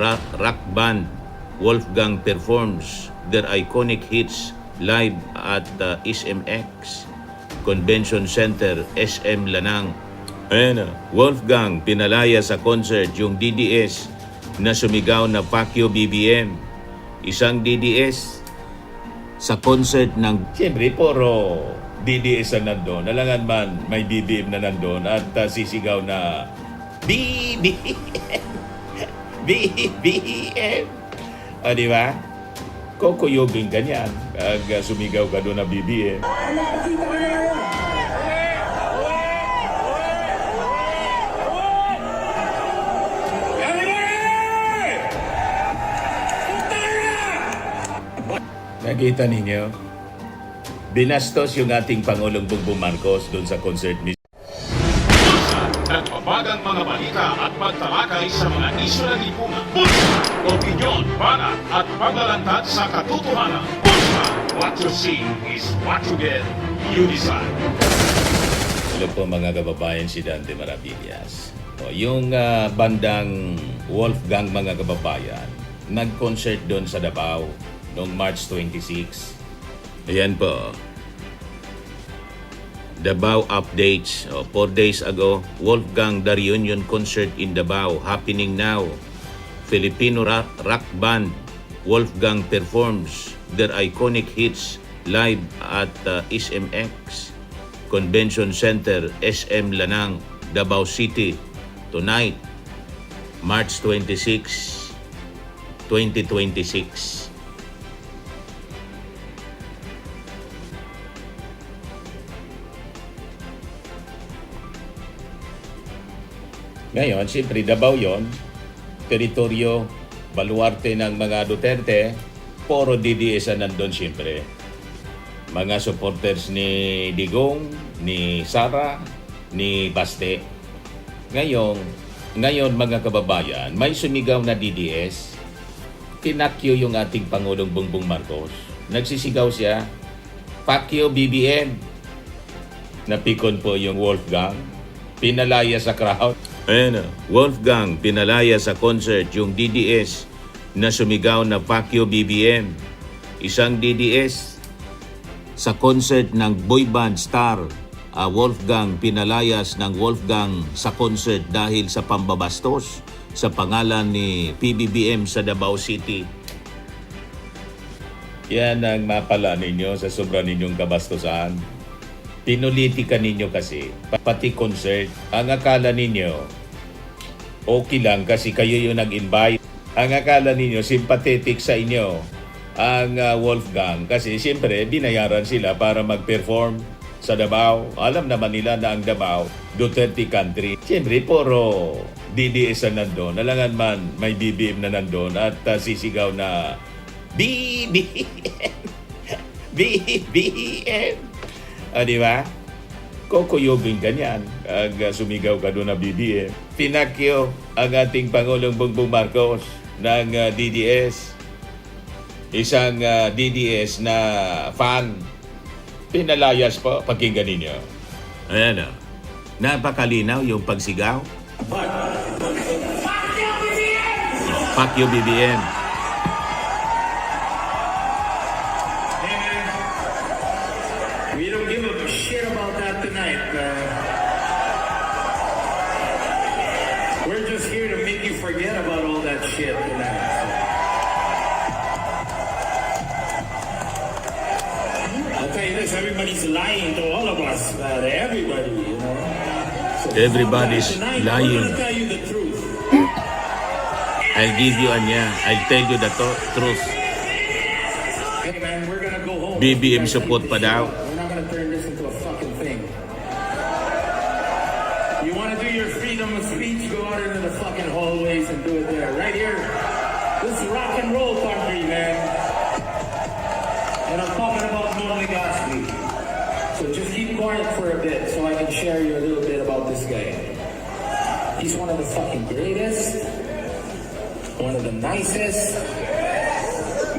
rock band Wolfgang performs their iconic hits live at SMX Convention Center, SM Lanang. Wolfgang pinalaya sa concert yung DDS na sumigaw na "Fuck you BBM". Isang DDS sa concert ng... Siyempre, puro DDS na nandun. Alangan man, may BBM na nandun at sisigaw na BBM. BBM. Di ba? Kokuyogin ka niyan. Sumigaw ka doon na BBM. Nakita ninyo? Binastos yung ating Pangulong Bongbong Marcos doon sa concert mismo. Nagbabagang mga balita at pagtalakay sa mga isyu ng lipunan. Bulsa! Opinyon, banat at paglalantad sa katotohanan. Bulsa! What you see is what you get. You decide. Hello po mga kababayan, si Dante Maravillas. Yung bandang Wolfgang mga kababayan, nag-concert doon sa Davao noong March 26. Ayan po. Davao updates. 4 days ago, Wolfgang The Reunion Concert in Davao happening now. Filipino rock band Wolfgang performs their iconic hits live at SMX Convention Center, SM Lanang, Davao City tonight, March 26, 2026. Ngayon, siyempre, Davao yon, teritoryo, baluarte ng mga Duterte, puro DDS na nandun siyempre. Mga supporters ni Digong, ni Sara, ni Baste. Ngayon mga kababayan, may sumigaw na DDS, tinakyo yung ating Pangulong Bongbong Marcos. Nagsisigaw siya, "Fuck you BBM." Napikon po yung Wolfgang, pinalaya sa crowd. Wolfgang pinalaya sa concert yung DDS na sumigaw na "Fuck you BBM". Isang DDS sa concert ng boy band star Wolfgang pinalayas ng Wolfgang sa concert dahil sa pambabastos sa pangalan ni PBBM sa Davao City. Yan ang mapala ninyo sa sobra ninyong kabastusan. Pinulitika ninyo kasi, pati concert, ang akala ninyo, okay lang kasi kayo yung nag-invite. Ang akala ninyo, sympathetic sa inyo ang Wolfgang kasi siyempre binayaran sila para mag-perform sa Davao. Alam naman nila na ang Davao, Duterte country. Siyempre, puro DDS na nandun. Alangan man, may BBM na nandun at sisigaw na BBM. BBM. Di ba? Kokuyogin ka niyan. Sumigaw ka doon na BBM. Pinakyo ang ating Pangulong Bongbong Marcos ng DDS. Isang DDS na fan. Pinalayas po, pakinggan ninyo. Ayan o. Napakalinaw yung pagsigaw. Fuck you, BBM! We don't give a shit about that tonight. We're just here to make you forget about all that shit tonight. I'll tell you this, everybody's lying to all of us, everybody, you know. So Everybody's tonight, lying. we're gonna tell you the truth. I'll give you I'll tell you the truth. Hey man, we're gonna go home. BBM support pa daw. We're not gonna turn this into a fucking thing. You wanna do your freedom of speech, go out into the fucking hallways and do it there. Right here. This is rock and roll country, man. And I'm talking about Montlegazzi. So just keep quiet for a bit so I can share you a little bit about this guy. He's one of the fucking greatest, one of the nicest,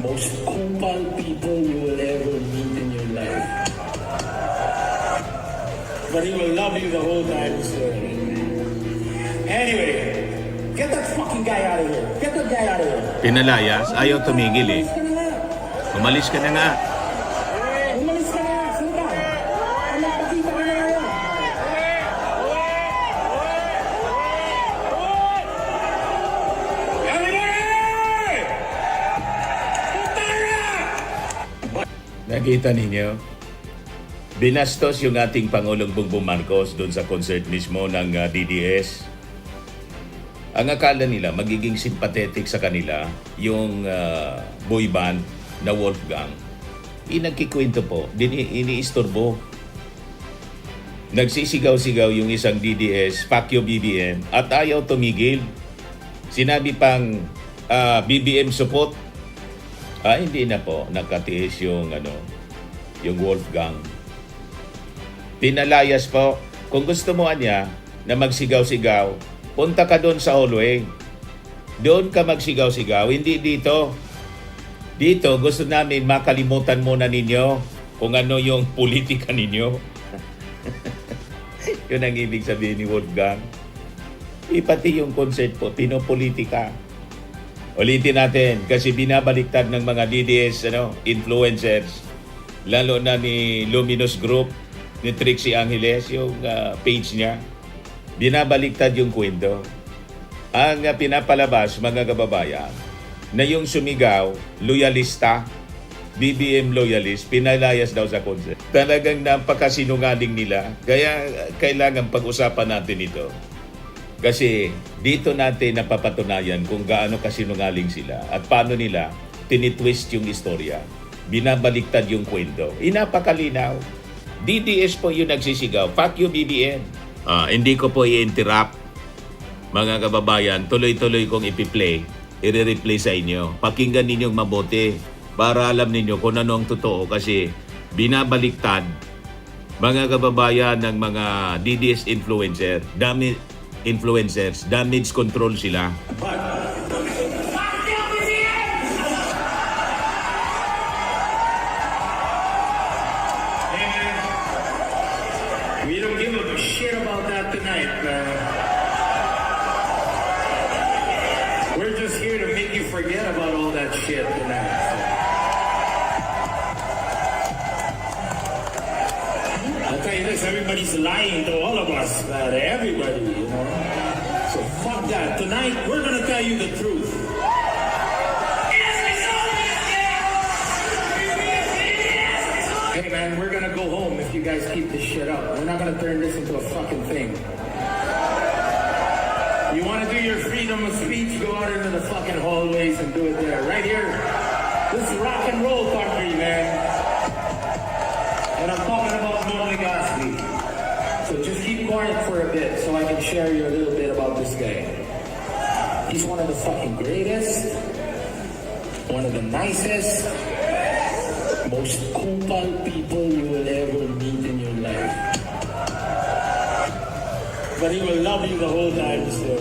most kupal people you will ever meet in your life. But he will love you the whole time. So. Anyway, Get that fucking guy out of here. Get that guy out of here. Pinalayas, ayaw tumigil eh. Umalis ka na nga. Umalis ka na nga. Umalis ka na nga. Sino ka? Magpakita ka na ngayon. Nakita ninyo? Binastos yung ating Pangulong Bongbong Marcos doon sa concert mismo ng DDS. Ang akala nila magiging sympathetic sa kanila yung boy band na Wolfgang. Nagkikwento po, iniistorbo. Nagsisigaw-sigaw yung isang DDS, fuck you BBM, at ayaw tumigil. Sinabi pang BBM support. Hindi na po nakatiis yung yung Wolfgang. Pinalayas po. Kung gusto mo niya na magsigaw-sigaw, punta ka doon sa hallway. Doon ka magsigaw-sigaw, hindi dito. Dito, gusto namin makalimutan muna ninyo kung ano yung politika ninyo. Yun ang ibig sabihin ni Wolfgang. Pati yung concert po, pinopolitika. Ulitin natin kasi binabaliktad ng mga DDS influencers, lalo na ni Luminous Group, ni Trixie Angeles, yung page niya. Binabaliktad yung kwento. Ang pinapalabas, mga kababayan, na yung sumigaw, loyalista, BBM loyalist, pinalayas daw sa concert. Talagang napakasinungaling nila. Kaya kailangan pag-usapan natin ito. Kasi dito natin napapatunayan kung gaano kasinungaling sila at paano nila tinitwist yung istorya. Binabaliktad yung kwento. Inapakalinaw. DDS po yung nagsisigaw. Fuck you, BBM. Hindi ko po i-interrupt. Mga kababayan, tuloy-tuloy kong ipi-play. I-replay sa inyo. Pakinggan ninyong mabuti para alam ninyo kung ano ang totoo kasi binabaliktad mga kababayan ng mga DDS influencers, damage control sila. We don't give a shit about that tonight, man. We're just here to make you forget about all that shit tonight. I'll tell you this, everybody's lying to all of us, man. Everybody, you know. So fuck that. Tonight, we're gonna tell you the truth. Hey man, we're gonna go home if you guys keep this shit up. We're not gonna turn this into a fucking thing. You wanna do your freedom of speech, go out into the fucking hallways and do it there. Right here. This is rock and roll country, man. And I'm talking about Monegasque. So just keep quiet for a bit so I can share you a little bit about this guy. He's one of the fucking greatest, one of the nicest, most kupal people you will ever meet in your life. But he will love you the whole time still.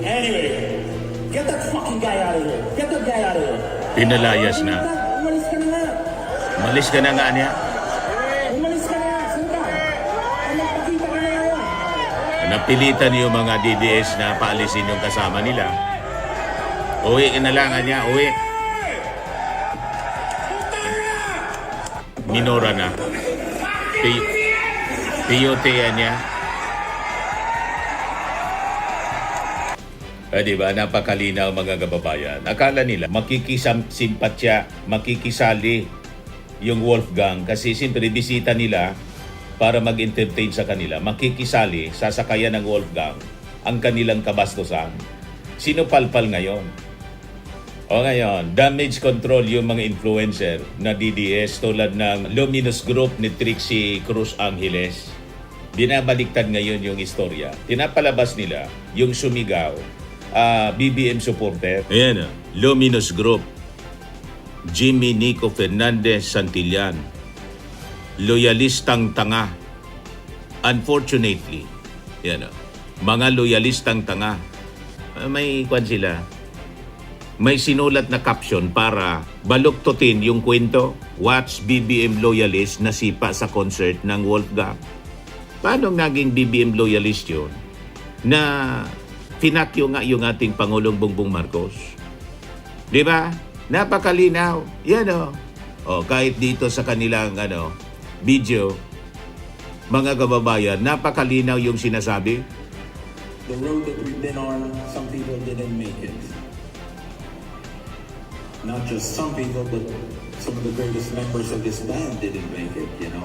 Anyway, get that fucking guy out of here. Get that guy out of here. Pinalayas na. Umalis ka na nga. Malis ka na nga niya. Umalis ka na nga. Sino ka? Magpakita ka na ngayon. Napilitan yung mga DDS na paalisin yung kasama nila. Uwi na lang niya, uwi. Minora na. Piyotean niya. Diba? Napakalinaw mga kababayan. Akala nila makikisimpatya, makikisali yung Wolfgang kasi siyempre bisita nila para mag-entertain sa kanila. Makikisali, sasakayan ng Wolfgang ang kanilang kabastusan. Sino palpal ngayon? O ngayon, damage control yung mga influencer na DDS tulad ng Luminous Group ni Trixie Cruz Angeles. Binabaliktad ngayon yung istorya. Tinapalabas nila yung sumigaw, BBM supporter. Ayan, Luminous Group. Jimmy Nico Fernandez Santillan. Loyalistang tanga. Unfortunately, yan, mga loyalistang tanga. May kwan sila. May sinulat na caption para baluktutin yung kwento, watch BBM loyalist na sipa sa concert ng Wolfgang. Paano naging BBM loyalist yun? Na pinakyo nga yung ating Pangulong Bongbong Marcos. Di ba? Napakalinaw. Yan o. O, kahit dito sa kanilang video, mga kababayan, napakalinaw yung sinasabi. The road that we've been on, some people didn't make it. Not just some people, but some of the greatest members of this band didn't make it, you know.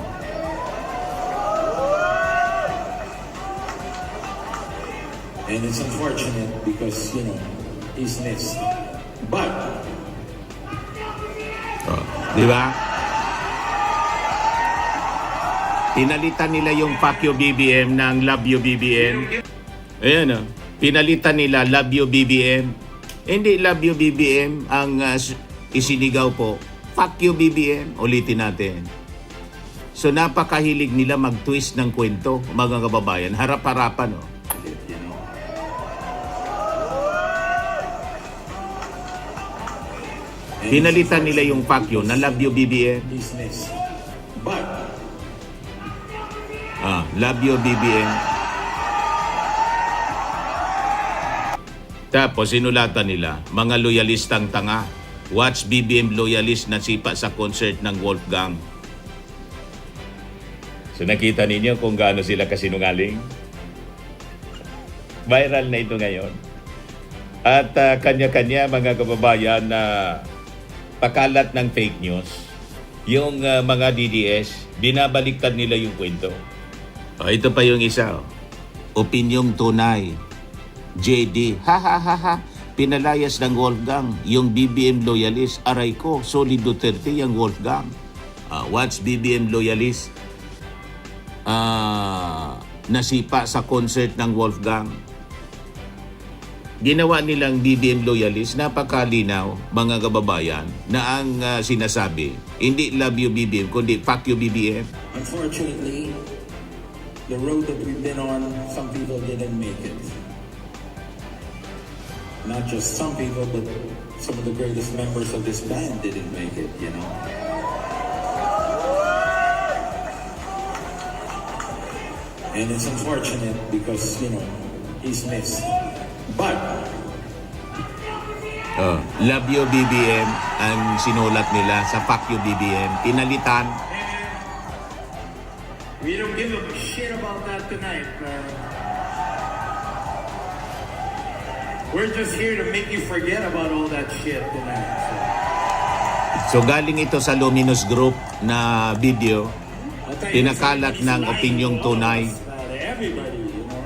And it's unfortunate because, you know, he's missed. But, Di ba? Pinalitan nila yung Fuck You BBM ng Love You BBM. Ayan o. Pinalitan nila Love You BBM. Hindi Love You BBM ang isinigaw po. Fuck You BBM. Ulitin natin. So napakahilig nila mag-twist ng kwento, mga kababayan. Harap-harapan o. you know. And Pinalitan nila yung Fuck You na Love You BBM. he's missed. But, Love You BBM. Tapos sinulatan nila, mga loyalistang tanga. Watch BBM loyalist na sipa sa concert ng Wolfgang. So nakita ninyo kung gaano sila kasinungaling? Viral na ito ngayon. At kanya-kanya mga kababayan na pakalat ng fake news. Yung mga DDS, binabaliktad nila yung kwento. Ito pa yung isa. Opinyong tunay. JD, ha ha ha ha. Pinalayas ng Wolfgang, yung BBM loyalist. Aray ko, solid Duterte yung Wolfgang. Watch BBM loyalist. Nasipa sa concert ng Wolfgang. Ginawa nilang BBM loyalist, napakalinaw mga kababayan na ang sinasabi, hindi love you BBM, kundi fuck you BBM. unfortunately, the road that we've been on, some people didn't make it. Not just some people, but some of the greatest members of this band didn't make it, you know. And it's unfortunate because, you know, he's missed. But, Love you BBM ang sinulat nila sa fuck you BBM. Pinalitan. we don't give a shit about that tonight, man. We're just here to make you forget about all that shit tonight. So galing ito sa Luminous Group na video. I'll tell you, Pinakalat he's ng lying opinyong to all tunay of us, everybody, you know.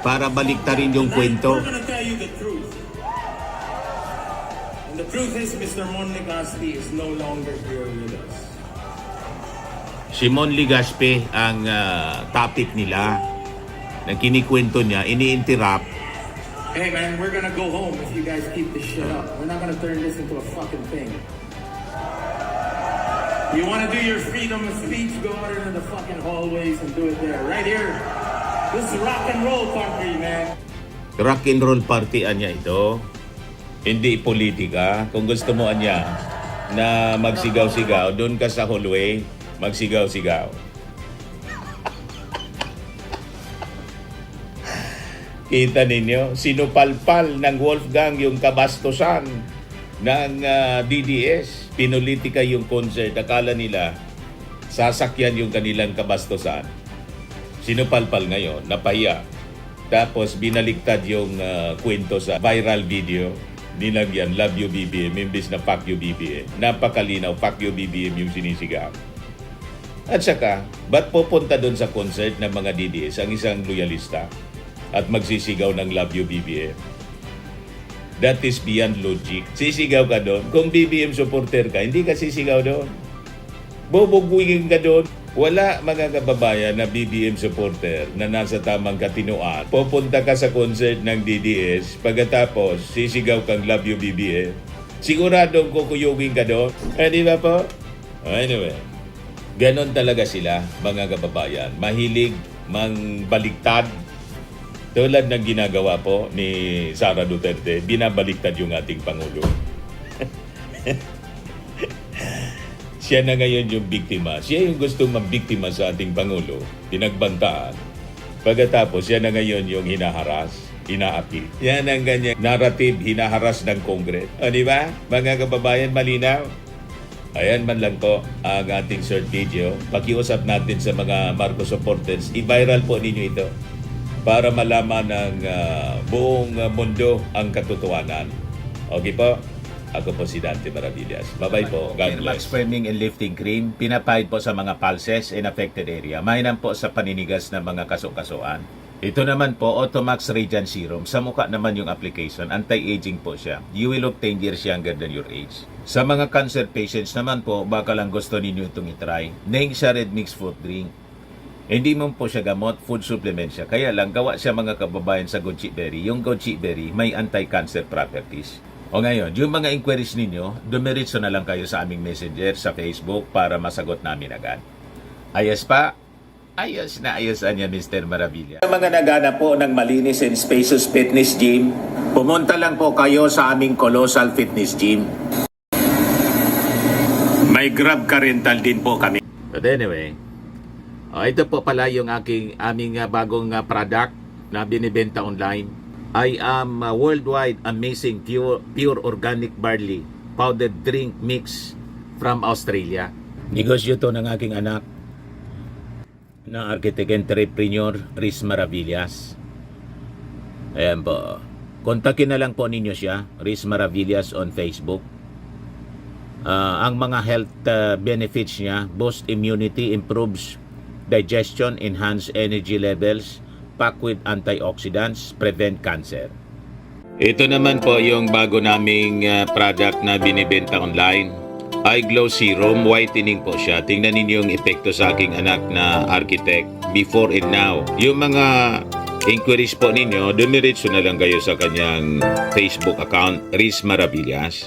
para baliktarin yung Tonight, kwento. we're gonna tell you the truth. And the truth is, Mr. Mon Legaspi is no longer here with us. Simon Legaspi ang topic nila na kinikwento niya, ini-interrupt. Hey man, we're gonna go home if you guys keep this shit up. We're not gonna turn this into a fucking thing. You wanna do your freedom of speech, go out into the fucking hallways and do it there. Right here. This is rock and roll country, man. Rock and roll party anya ito. Hindi politika. Kung gusto mo anya na magsigaw-sigaw, doon ka sa hallway, magsigaw-sigaw. Kita ninyo, sinupalpal ng Wolfgang yung kabastusan ng DDS. Pinulitika yung concert. Akala nila, sasakyan yung kanilang kabastusan. Sinupalpal ngayon, napahiya. Tapos binaliktad yung kwento sa viral video. Nilagyan, love you BBM, imbis na fuck you BBM. Napakalinaw, fuck you BBM yung sinisigaw. At saka, ba't pupunta doon sa concert ng mga DDS ang isang loyalista at magsisigaw ng love you BBM? That is beyond logic. Sisigaw ka doon. Kung BBM supporter ka, hindi ka sisigaw doon. Bubugwingin ka doon. Wala mga kababayan na BBM supporter na nasa tamang katinoan. Pupunta ka sa concert ng DDS, pagkatapos sisigaw kang love you BBM. Siguradong kukuyugin ka doon. Di ba po? Anyway, ganon talaga sila mga kababayan. Mahilig mangbaliktad. Tulad ng ginagawa po ni Sara Duterte, binabaliktad yung ating Pangulo. Siya na ngayon yung biktima. Siya yung gustong mambiktima sa ating Pangulo. Pinagbantaan. Pagkatapos, siya na ngayon yung hinaharas. inaapi. Yan ang ganyang narrative hinaharas ng Congress. O di ba? Mga kababayan, malinaw. Ayan man lang po ang ating short video. Pakiusap natin sa mga Marcos supporters, i-viral po ninyo ito para malaman ng buong mundo ang katotohanan. Okay po? Ako po si Dante Maravillas. Bye-bye po. God bless. Swimming and lifting cream, pinapahid po sa mga pulses in affected area. Mainam po sa paninigas ng mga kaso-kasuan. Ito naman po, Automax Radiant Serum. Sa mukha naman yung application, anti-aging po siya. You will look 10 years younger than your age. Sa mga cancer patients naman po, baka lang gusto ninyo itong itry. Ning siya red mix fruit drink. Hindi mo po siya gamot, food supplement siya. Kaya lang, gawa siya mga kababayan sa goji berry. Yung goji berry, may anti-cancer properties. O ngayon, yung mga inquiries ninyo, dumiritso na lang kayo sa aming messenger sa Facebook para masagot namin agad. Ayos pa? Ayos na ayos niya, Mr. Maravilla. Sa mga naghanap po ng malinis and spacious fitness gym, pumunta lang po kayo sa aming Colossal Fitness Gym. May Grab car rental din po kami. But anyway, ito po pala yung aming bagong product na binibenta online. I am worldwide amazing pure organic barley powdered drink mix from Australia. Negosyo to ng aking anak na architect entrepreneur Riz Maravillas. Ayan po. Kontakin na lang po ninyo siya, Riz Maravillas on Facebook. Ang mga health benefits niya, boost immunity, improves digestion, enhance energy levels, packed with antioxidants, prevent cancer. Ito naman po yung bago naming product na binibenta online. Eye Glow Serum, whitening po siya. Tingnan ninyo yung epekto sa aking anak na architect before and now. Yung mga inquiries po ninyo, dumiretso na lang kayo sa kanyang Facebook account, Riz Maravillas.